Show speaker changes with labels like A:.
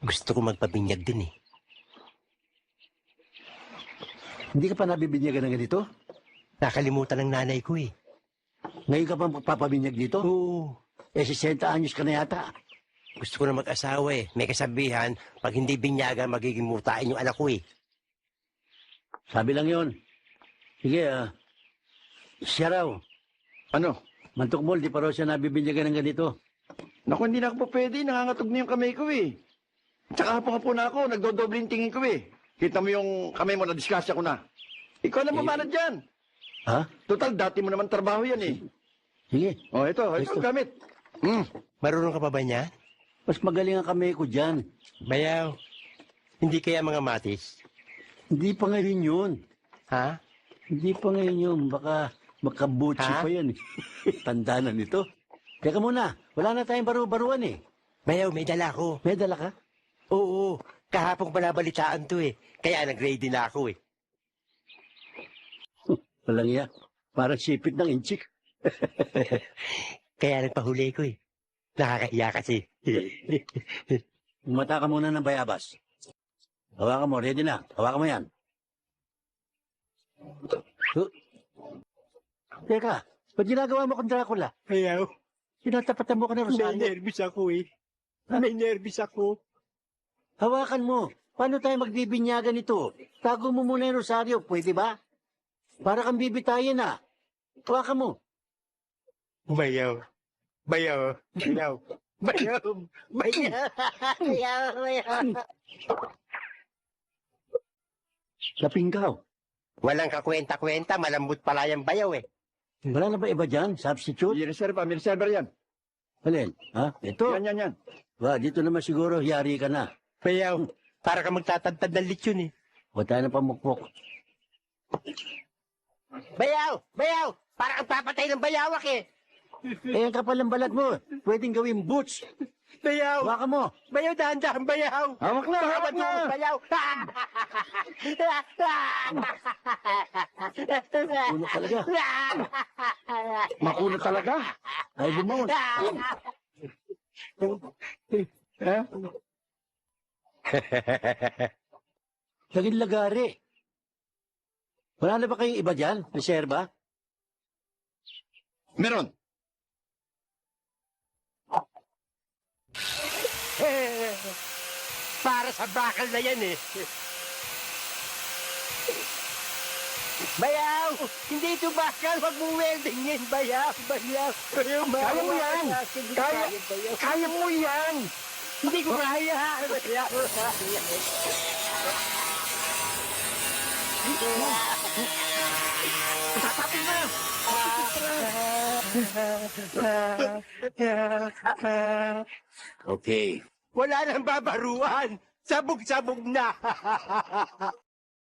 A: Gusto ko magpabinyag din eh.
B: Hindi ka pa nabibinyagan ng ganito?
A: Nakalimutan ng nanay ko eh.
B: Ngayon ka pa magpapabinyag dito?
A: Oo.
B: 60 anyos ka na yata.
A: Gusto ko na mag-asawa eh. May kasabihan, pag hindi binyagan, magiging mutain yung anak ko eh.
B: Sabi lang yon. Sige, siya raw.
C: Ano?
B: Mantukmol, di pa raw siya nabibinyagan ng ganito.
C: Naku, hindi na ako pa pwede. Nangangatog na yung kamay ko eh. Tsaka hapon-hapon na ako, nagdodobling tingin ko eh. Kita mo yung kamay mo, na-discuss ako na. Ikaw na mamanad dyan.
B: Ha?
C: Total, dati mo naman trabaho yan eh.
B: Sige,
C: Oh, ito ang gamit.
A: Marunong ka pa ba niya?
B: mas magaling ang kamay ko dyan.
A: Bayaw. Hindi kaya mga matis?
B: Hindi pa ngayon yun.
A: Ha?
B: Hindi pa ngayon yun. Baka makabutsi
A: Ha?
B: pa yan. Tanda na nito. Teka muna, wala na tayong baru-baruan eh.
A: Bayaw, may dala ko.
B: May dala ka?
A: Oo, kahapong balabalitaan to eh. Kaya nag-ready na ako eh.
B: Walang iya. Parang sipit ng inchik.
A: Kaya nagpahuli ko eh. Nakakahiya kasi.
B: Umata ka muna ng bayabas. Hawakan mo, ready na. Hawakan mo yan. Teka, ba't ginagawa mo kang Dracula?
A: Bayaw,
B: Sinatapatan mo ka ng
A: may
B: Rosario.
A: nervous ako eh. May nervous ako.
B: Hawakan mo. Paano tayo magbibinyagan ito? Tago mo muna yung Rosario, pwede ba? Para kang bibitayin ah. Hawakan mo.
A: Bayaw. Bayaw. Bayaw. Bayaw. Bayaw. Bayaw. Bayaw.
B: Lapinggaw.
A: Walang kakwenta-kwenta, malambot pala yung bayaw eh.
B: Wala na ba iba dyan? Substitute?
C: May reserver yan.
B: Alin? Ha? Ito?
C: Yan.
B: Wa, dito naman siguro, yari ka na.
A: Bayaw, para ka magtatantad ng lechon eh.
B: Huwag tayo na pamukpok.
A: Bayaw! Bayaw! Para kang papatay ng bayawak eh.
B: Eh, ang kapal ng balat mo. Pwedeng gawing boots.
A: Bayaw!
B: Hawakan mo.
A: Bayaw, dahan-dahan, bayaw!
C: Hawak na,
A: Baka
C: hawak na!
A: madungis, bayaw!
B: Ulo talaga.
C: Makulo talaga.
B: Ay, bumangon.
C: Eh?
B: Laging lagari. Wala na ba kayong iba dyan? Reserva?
C: Meron.
A: Para sa bakal na yan eh. Bayaw! Hindi ito bakal, wag mong weldingin, bayaw, bayaw. Bayaw,
C: Kaya mo yan! Kaya mo yan!
A: Hindi ko kaya, bayaw.
C: Tatapin na!
B: Okay.
A: Wala nang babaruan. Sabog-sabog na.